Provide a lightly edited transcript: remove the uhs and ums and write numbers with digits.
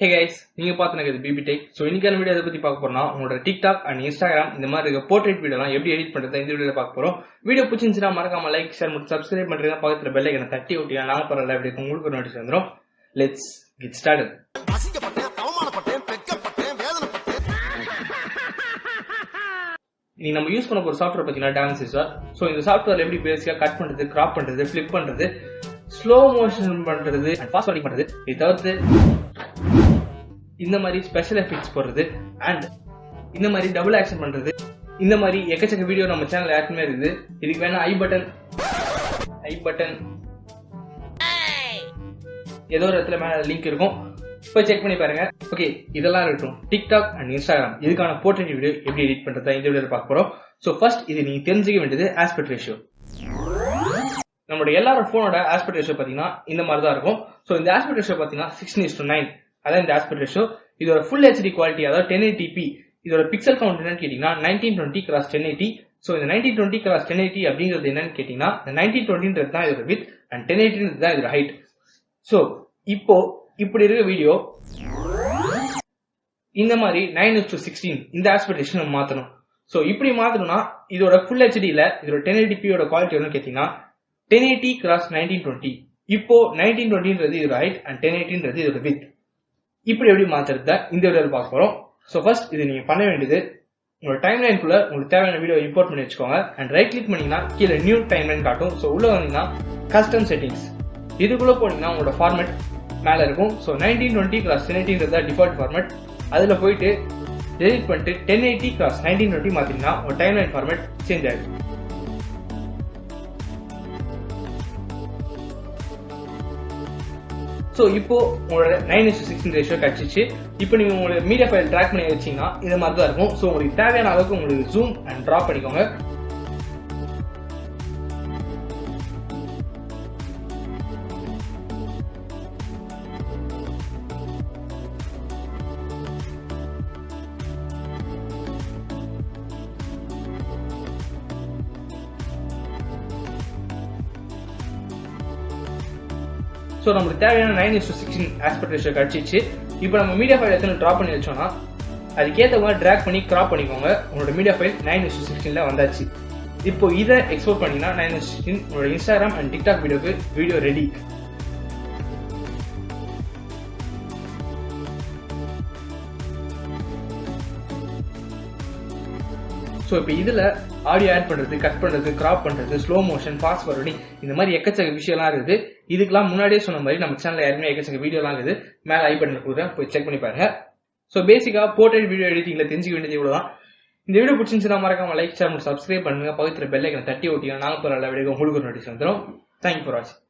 Hey guys, நீங்க பாத்துனது BP tech. So இன்னைக்கான video எதை பத்தி பார்க்க போறோம்னா உங்களோட டிக்டாக் அண்ட் இன்ஸ்டாகிராம் இந்த மாதிரி இருக்க போர்ட்ரேட் வீடியோலாம் எப்படி எடிட் பண்றது இந்த வீடியோல பார்க்க போறோம். வீடியோ பிடிச்சிருந்தா மறக்காம லைக் ஷேர் மற்றும் சப்ஸ்கிரைப் பண்றீங்க. பக்கத்துல பெல் ஐகானை தட்டி விட்டீங்க நாங்க பரவாயில்ல அப்படி உங்களுக்கு ஒரு நோட்டிஃபிகேஷன் வந்துரும். Let's get started. நீ நம்ம யூஸ் பண்ண போற சாஃப்ட்வேர் பாத்தீங்கன்னா டான்சிஸா. சோ இந்த சாஃப்ட்வேர்ல எப்படி பேசிக்கா கட் பண்றது, கிராப் பண்றது, ஃபிளிப் பண்றது, ஸ்லோ மோஷன் பண்றது அண்ட் ஃபாஸ்ட் ஃபார்வர்டிங் பண்றது, இது தவிர்த்து இந்த மாதிரி ஸ்பெஷல் எஃபெக்ட்ஸ் போடுறது அண்ட் இந்த மாதிரி டபுள் ஆக்ஷன் பண்றது, இந்த மாதிரி எக்கச்சக்க வீடியோ நம்ம சேனல் ஏற்கனவே இருக்குது. இதுக்கு வேணா ஐ பட்டன் ஏதோ ஒரு இடத்துல மேல லிங்க் இருக்கும், போய் செக் பண்ணி பாருங்க. ஓகே, இதெல்லாம் இருக்கட்டும். டிக்டாக் அண்ட் இன்ஸ்டாகிராம் இதுக்கான போர்ட்ரேட் வீடியோ எப்படி எடிட் பண்றதா இந்த வீடியோல பார்க்க போறோம். சோ ஃபர்ஸ்ட் இது நீங்க தெரிஞ்சுக்க வேண்டியது ஆஸ்பெக்ட் ரேஷியோ. நம்மளோட எல்லாரோட போனோட ஆஸ்பெக்ட் ரேஷியோ பாத்தீங்கன்னா இந்த மாதிரி தான் இருக்கும். சோ இந்த ஆஸ்பெக்ட் ரேஷியோ பாத்தீங்கன்னா 16:9. அதான் இந்த ஆஸ்பெக்ட் ரேஷியோ. இதோட ஃபுல் ஹெச்டி குவாலிட்டி, அதாவது 1080p. இதோட பிக்சல் கவுண்ட் என்னன்னு கேட்டீங்கன்னா 1920x1080. சோ இந்த 1920x1080 அப்படிங்கிறது என்னன்னு கேட்டீங்கன்னா 1920 தான் இதோட வித் அண்ட் 1080 தான் இதோட ஹைட். சோ இப்போ இப்படி இருக்க வீடியோ இந்த மாதிரி 9:16 இந்த ஆஸ்பெக்ட் ரேஷியோ நம்ம மாத்தணும். சோ இப்படி மாத்தணும்னா இதோட ஃபுல் ஹெச்டில இதோட 1080p யோட குவாலிட்டி என்னன்னு கேட்டீங்கன்னா 1080x1920. இப்போ 1920ன்றது இதோட ஹைட் அண்ட் 1080ன்றது இதோட வித். இப்படி எப்படி மாத்துறது இந்த வீடியோல பார்க்க போறோம். சோ ஃபர்ஸ்ட் இது நீங்க பண்ண வேண்டியது, உங்களோட டைம்லைன் குள்ள உங்களுக்கு தேவையான வீடியோ இம்போர்ட் பண்ணி வச்சுக்கோங்க. அண்ட் ரைட் கிளிக் பண்ணீங்கன்னா கீழே நியூ டைம்லைன் காட்டும். சோ உள்ள வந்தீங்கன்னா கஸ்டம் செட்டிங்ஸ், இதுக்குள்ள போனீங்கன்னா உங்களோட ஃபார்மேட் மேல இருக்கும். சோ 1920x1080ன்றது டிஃபால்ட் ஃபார்மேட். அதுல போயிட்டு டெலிட் பண்ணிட்டு 1080x1920 மாத்தீங்கன்னா உங்க டைம்லைன் ஃபார்மேட் சேஞ்ச் ஆயிடும். சோ இப்போ உங்களோட 9:16 ரேஷியோ கிடைச்சிச்சு. இப்போ நீங்க உங்களோட மீடியா ஃபைல் ட்ராக் பண்ணி வச்சீங்கன்னா இது மாதிரி தான் இருக்கும். சோ உங்களுக்கு தேவையான அளவுக்கு உங்களுக்கு ஜூம் அண்ட் டிராப் பண்ணிக்கோங்க. சோ நமக்கு தேவையான 9:16 ஆஸ்பெக்ட் ரேஷியோ கிடைச்சிச்சு. இப்போ நம்ம மீடியா ஃபைல் எத்தனை டிராப் பண்ணி வச்சோம்னா அதுக்கேற்ற மாதிரி டிராக் பண்ணி கிராப் பண்ணிக்கோங்க. உங்களோட மீடியா ஃபைல் 9:16ல வந்தாச்சு. இப்போ இதை எக்ஸ்போர்ட் பண்ணீங்கன்னா 9:16 உங்களோட இன்ஸ்டாகிராம் அண்ட் டிக்டாக் வீடியோக்கு வீடியோ ரெடி. சோ இப்போ இதுல ஆடியோ ஆட் பண்றது, கட் பண்றது, கிராப் பண்றது, ஸ்லோ மோஷன், ஃபாஸ்ட் ஃபார்வர்டிங், இந்த மாதிரி எக்கச்சக்க விஷயம்லாம் இருக்குது. இதுக்கெல்லாம் முன்னாடியே சொன்ன மாதிரி நம்ம சேனல்ல ஏற்கனவே எக்கச்சக்க வீடியோலாம் இருக்குது. மேல ஐ பட்டன் கொடுக்குறேன், போய் செக் பண்ணி பாருங்க. சோ பேசிக்கா போர்ட்ரேட் வீடியோ எடிட்டிங்ல தெரிஞ்சுக்க வேண்டியது இவ்வளவுதான். இந்த வீடியோ பிடிச்சிருந்துச்சுன்னா மறக்காம லைக் ஷேர் மற்றும் சப்ஸ்கிரைப் பண்ணுங்க. பக்கத்துல பெல் ஐகானை தட்டி ஓட்டிங்க நாங்க போற வீடியோ உங்களுக்கு ஒரு நோட்டிஃபிகேஷன் வந்துரும். தேங்க்யூ ஃபார் வாட்சிங்.